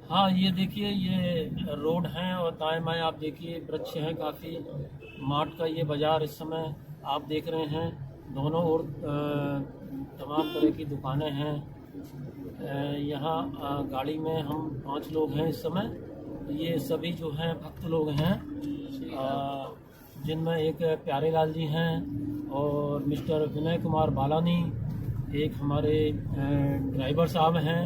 हाँ, ये देखिए, ये रोड है और दाएं बाएं आप देखिए वृक्ष हैं काफ़ी। मार्ट का ये बाज़ार इस समय आप देख रहे हैं। दोनों ओर तमाम तरह की दुकानें हैं। यहाँ गाड़ी में हम 5 लोग हैं इस समय। ये सभी जो हैं भक्त लोग हैं, जिनमें एक प्यारे लाल जी हैं और मिस्टर विनय कुमार बालानी, एक हमारे ड्राइवर साहब हैं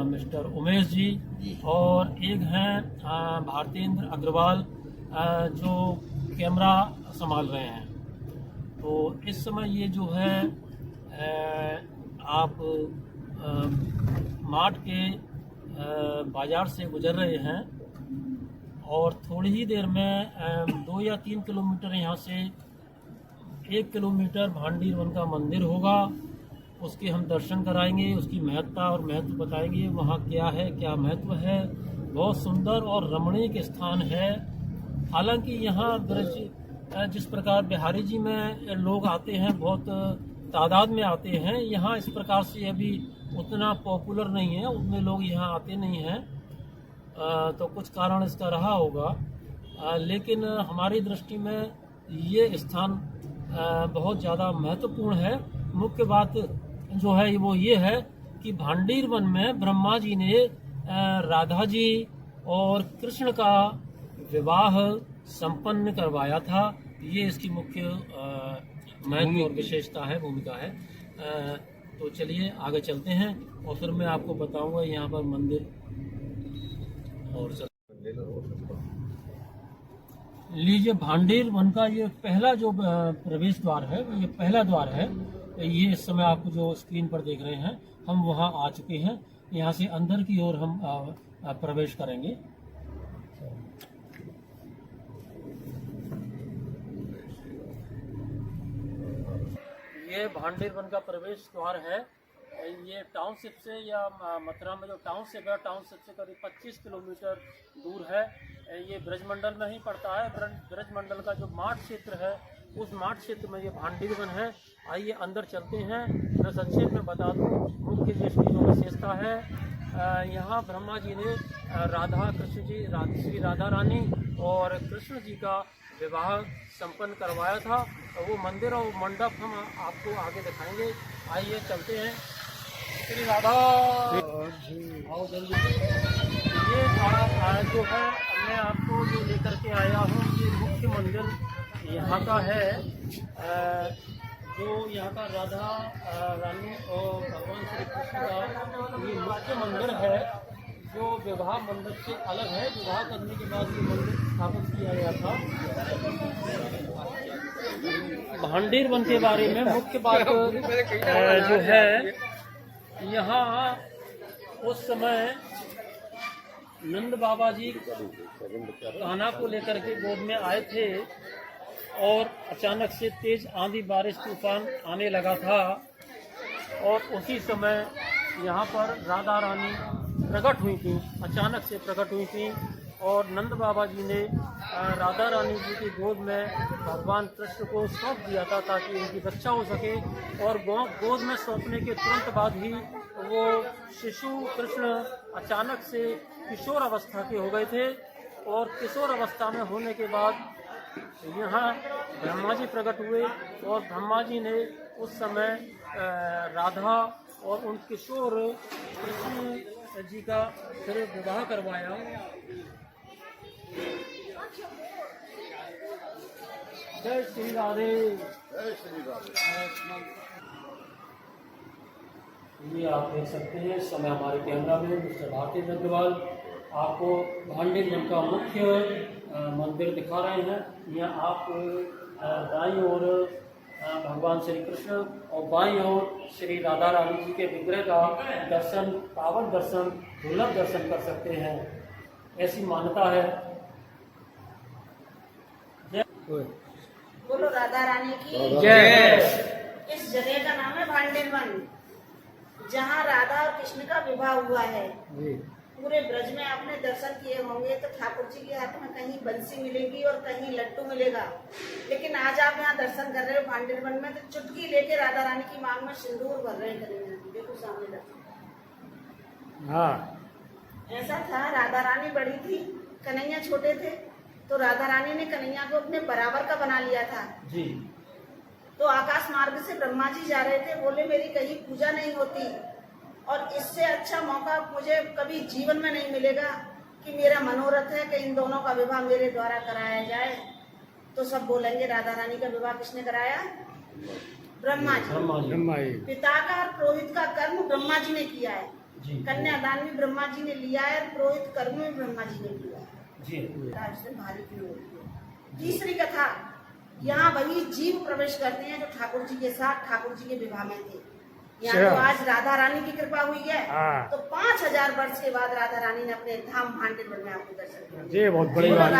मिस्टर उमेश जी, और एक हैं भारतेंद्र अग्रवाल, जो कैमरा संभाल रहे हैं। तो इस समय ये जो है आप मार्ट के बाज़ार से गुजर रहे हैं और थोड़ी ही देर में 2 या 3 किलोमीटर यहाँ से 1 किलोमीटर भांडीर वन का मंदिर होगा। उसके हम दर्शन कराएंगे, उसकी महत्ता और महत्व बताएंगे, वहाँ क्या है, क्या महत्व है। बहुत सुंदर और रमणीक स्थान है। हालांकि यहाँ जिस प्रकार बिहारी जी में लोग आते हैं, बहुत तादाद में आते हैं, यहाँ इस प्रकार से अभी उतना पॉपुलर नहीं है, उतने लोग यहाँ आते नहीं हैं। तो कुछ कारण इसका रहा होगा, लेकिन हमारी दृष्टि में ये स्थान बहुत ज़्यादा महत्वपूर्ण है। मुख्य बात जो है वो ये है कि भांडीर वन में ब्रह्मा जी ने राधा जी और कृष्ण का विवाह संपन्न करवाया था। ये इसकी मुख्य महत्व और विशेषता है, भूमिका है। तो चलिए आगे चलते हैं और फिर मैं आपको बताऊंगा यहाँ पर मंदिर और लीजिए। भांडीर वन का ये पहला जो प्रवेश द्वार है, ये पहला द्वार है। ये इस समय आप जो स्क्रीन पर देख रहे हैं, हम वहाँ आ चुके हैं। यहाँ से अंदर की ओर हम प्रवेश करेंगे। ये भांडीर वन का प्रवेश द्वार है। ये टाउनशिप से या मथुरा में जो टाउनशिप है, टाउनशिप से करीब 25 किलोमीटर दूर है। ये ब्रजमंडल में ही पड़ता है। ब्रजमंडल का जो माठ क्षेत्र है, उस माठ क्षेत्र में ये भांडीर वन है। आइए अंदर चलते हैं। मैं संक्षेप में बता दूं मुख्य जो इसकी जो विशेषता है, यहाँ ब्रह्मा जी ने राधा कृष्ण जी, श्री राधा रानी और कृष्ण जी का विवाह संपन्न करवाया था। वो मंदिर और मंडप हम आपको आगे दिखाएंगे। आइए चलते हैं। श्री राधा आओ जल्दी। ये जो है मैं आपको जो लेकर के आया हूँ, ये मुख्य मंदिर यहाँ का है। जो यहाँ का राधा रानी और भगवान श्री कृष्ण का ये मुख्य मंदिर है, जो विवाह मंडप से अलग है। विवाह करने के बाद ये मंदिर स्थापित किया गया था। भांडीर वन के बारे में मुख्य बात जो है, यहाँ उस समय नंद बाबा जी कान्हा को लेकर के गोद में आए थे और अचानक से तेज आंधी बारिश तूफान आने लगा था, और उसी समय यहाँ पर राधा रानी प्रकट हुई थी, अचानक से प्रकट हुई थी। और नंद बाबा जी ने राधा रानी जी की गोद में भगवान कृष्ण को सौंप दिया था ताकि उनकी रक्षा हो सके। और गोद में सौंपने के तुरंत बाद ही वो शिशु कृष्ण अचानक से किशोर अवस्था के हो गए थे। और किशोर अवस्था में होने के बाद यहाँ ब्रह्मा जी प्रकट हुए और ब्रह्मा जी ने उस समय राधा और उन किशोर कृष्ण जी का फिर विवाह करवाया। जय श्री राधे। जय श्री राधे। ये आप देख सकते हैं इस समय हमारे कैमरा में मिस्टर भारतेंद्र अग्रवाल आपको भांडीर वन का मुख्य मंदिर दिखा रहे हैं। यहाँ आप दाईं ओर भगवान श्री कृष्ण और बाईं ओर श्री राधा रानी जी के विग्रह का दर्शन, पावन दर्शन, दुर्लभ दर्शन कर सकते हैं। ऐसी मान्यता है। बोलो राधा रानी की जय। इस जगह का नाम है भांडीर वन, जहाँ राधा और कृष्ण का विवाह हुआ है। पूरे ब्रज में आपने दर्शन किए होंगे तो ठाकुर जी के हाथ में कहीं बंसी मिलेगी और कहीं लड्डू मिलेगा, लेकिन आज आप यहाँ दर्शन कर रहे हो भांडीर वन में, तो चुटकी लेके राधा रानी की मांग में सिंदूर भर रहे हैं। देखो सामने दर्शन। हाँ, ऐसा था, राधा रानी बड़ी थी, कन्हैया छोटे थे, तो राधा रानी ने कन्हैया को अपने बराबर का बना लिया था। जी। तो आकाश मार्ग से ब्रह्मा जी जा रहे थे, बोले मेरी कहीं पूजा नहीं होती और इससे अच्छा मौका मुझे कभी जीवन में नहीं मिलेगा कि मेरा मनोरथ है कि इन दोनों का विवाह मेरे द्वारा कराया जाए। तो सब बोलेंगे राधा रानी का विवाह किसने कराया? ब्रह्मा जी। पिता का और पुरोहित का कर्म ब्रह्मा जी ने किया है। कन्यादान भी ब्रह्मा जी ने लिया है, पुरोहित कर्म भी ब्रह्मा जी ने किया है। भारी क्यों होती है? तीसरी कथा, यहाँ वही जीव प्रवेश करते हैं जो ठाकुर जी के साथ ठाकुर जी के विवाह में थे। यहाँ तो आज राधा रानी की कृपा हुई है, तो 5000 वर्ष के बाद राधा रानी ने अपने धाम भांडेश्वर में आपको दर्शन किया। ये बहुत बड़ी बात है।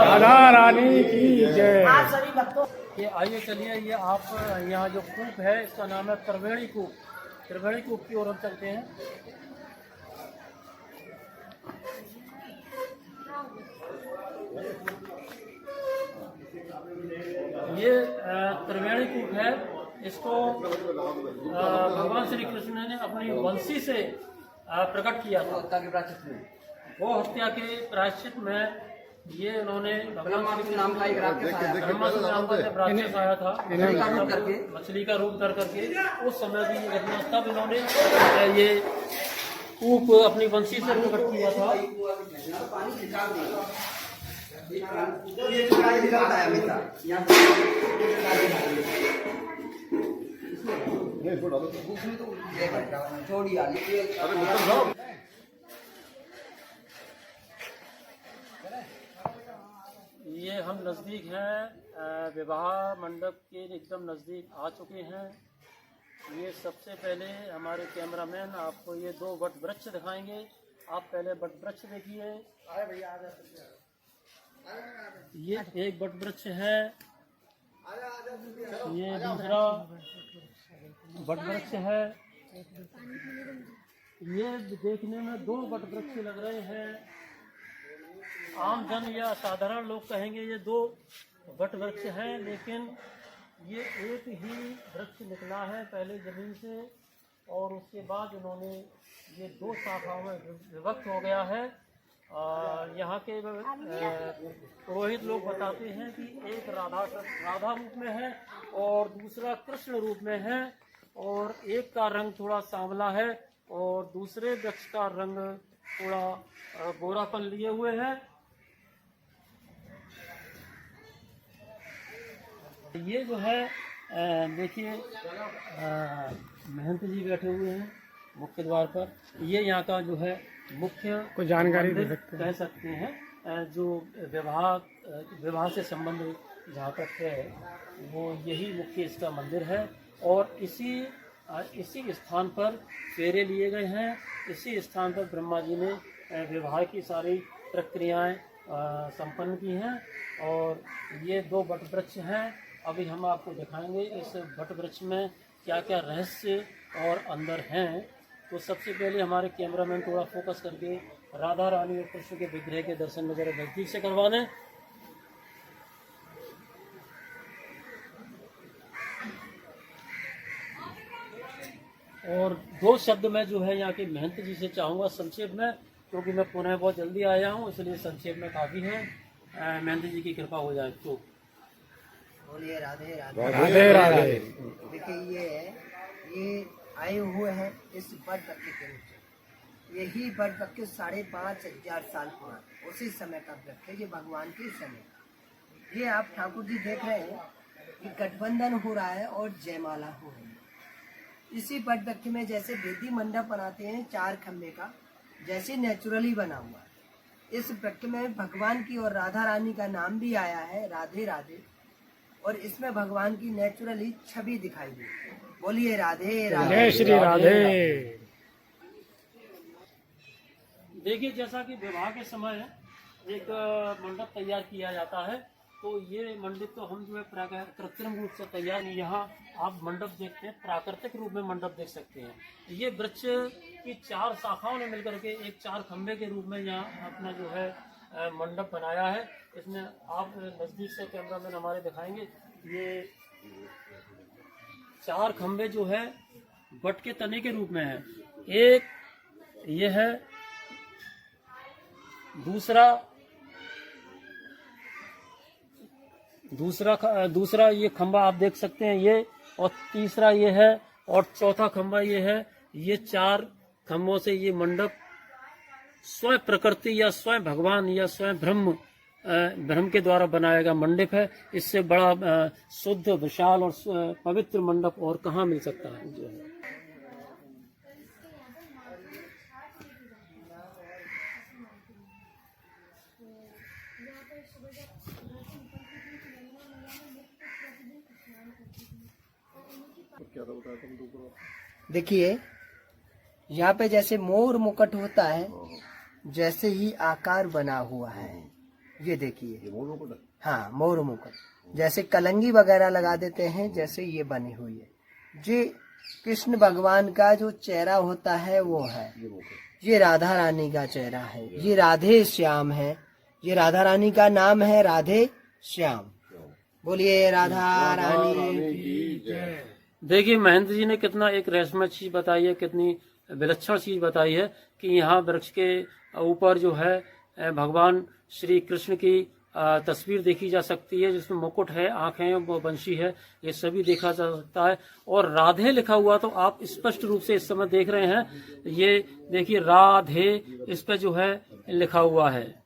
राधा रानी की जय। आप सभी भक्तों, ये आइए चलिए, ये आप यहाँ जो कूप है इसका नाम है त्रिवेणी कूप। त्रिवेणी कूप की ओर हम चलते हैं। ये त्रिवेणी कूप है। इसको भगवान श्री कृष्ण ने अपनी वंशी से प्रकट किया था। वो हत्या के प्रायश्चित में ये उन्होंने ब्रह्मासुर नाम का एक राक्षस आया था, मछली का रूप कर करके। उस समय भी ये घटना, तब इन्होंने ये कूप अपनी वंशी से प्रकट किया था। ये हम नज़दीक हैं, विवाह मंडप के एकदम नज़दीक आ चुके हैं। ये सबसे पहले हमारे कैमरामैन आपको ये 2 वट वृक्ष दिखाएंगे। आप पहले वट वृक्ष देखिए। ये एक वट वृक्ष है, ये दूसरा वट वृक्ष है। ये देखने में 2 वट वृक्ष लग रहे हैं। आम जन या साधारण लोग कहेंगे ये 2 वट वृक्ष हैं, लेकिन ये एक ही वृक्ष निकला है पहले जमीन से, और उसके बाद उन्होंने ये 2 शाखाओं में विभक्त हो गया है। यहाँ के पुरोहित लोग बताते हैं कि एक राधा रूप में है और दूसरा कृष्ण रूप में है, और एक का रंग थोड़ा सांवला है और दूसरे वृक्ष का रंग थोड़ा गोरापन लिए हुए है। ये जो है देखिए, महंत जी बैठे हुए हैं मुख्य द्वार पर। ये यहाँ का जो है मुख्य कोई जानकारी दे सकते हैं? कह सकते हैं जो विवाह से संबंध जहाँ तक है वो यही मुख्य इसका मंदिर है। और इसी स्थान पर फेरे लिए गए हैं। इसी स्थान पर ब्रह्मा जी ने विवाह की सारी प्रक्रियाएं संपन्न की हैं। और ये 2 वट वृक्ष हैं। अभी हम आपको दिखाएंगे इस वट वृक्ष में क्या क्या रहस्य और अंदर हैं। तो सबसे पहले हमारे कैमरामैन थोड़ा फोकस करके राधा रानी और कृष्ण के विग्रह के दर्शन वगैरह नजदीक से करवा दें। और 2 शब्द मैं जो है यहाँ के महंत जी से चाहूँगा संक्षेप में, क्योंकि मैं पुणे बहुत जल्दी आया हूँ, इसलिए संक्षेप में काफ़ी है। महंत जी की कृपा हो जाए तो। बोलिए राधे राधे राधे। देखिए ये आए हुए हैं इस बट वृक्ष के नीचे। यही बट वृक्ष 5500 साल पुराना उसी समय का वृक्ष है, ये भगवान के समय का। ये आप ठाकुर जी देख रहे हैं कि गठबंधन हो रहा है और जयमाला हो रही है। इसी बट वृक्ष में जैसे वेदी मंडप बनाते हैं 4 खम्भे का, जैसे नेचुरली बना हुआ है। इस वृक्ष में भगवान की और राधा रानी का नाम भी आया है, राधे राधे। और इसमें भगवान की नेचुरली छवि दिखाई दी। बोलिए राधे राधे। जय श्री राधे। देखिए, जैसा कि विवाह के समय एक मंडप तैयार किया जाता है, तो ये मंडप तो हम जो है कृत्रिम रूप से तैयार, यहाँ आप मंडप देखते हैं प्राकृतिक रूप में मंडप देख सकते हैं। ये वृक्ष की 4 शाखाओं ने मिलकर के एक 4 खंभे के रूप में यहाँ अपना जो है मंडप बनाया है। इसमें आप नज़दीक से कैमरामैन हमारे दिखाएंगे, ये 4 खंभे जो है बट के तने के रूप में है। एक ये है दूसरा ये खंबा आप देख सकते हैं ये, और तीसरा ये है, और चौथा खंबा ये है। ये 4 खंबों से ये मंडप स्वयं प्रकृति या स्वयं भगवान या स्वयं ब्रह्म के द्वारा बनाया गया मंडप है। इससे बड़ा शुद्ध, विशाल और पवित्र मंडप और कहाँ मिल सकता है जो है। देखिए यहाँ पे जैसे मोर मुकुट होता है, जैसे ही आकार बना हुआ है। ये देखिए, हाँ मोर मुकुट, जैसे कलंगी वगैरह लगा देते हैं, जैसे ये बनी हुई है। ये कृष्ण भगवान का जो चेहरा होता है वो है। ये राधा रानी का चेहरा है। ये राधे श्याम है। ये राधा रानी का नाम है राधे श्याम। बोलिए राधा रानी की जय। देखिए महेंद्र जी ने कितना एक रहस्यमय चीज बताई है, कितनी विलक्षण चीज बताई है कि यहाँ वृक्ष के ऊपर जो है भगवान श्री कृष्ण की तस्वीर देखी जा सकती है, जिसमें मुकुट है, आंखें, वो बंशी है, ये सभी देखा जा सकता है। और राधे लिखा हुआ तो आप स्पष्ट रूप से इस समय देख रहे हैं। ये देखिए राधे इस पे जो है लिखा हुआ है।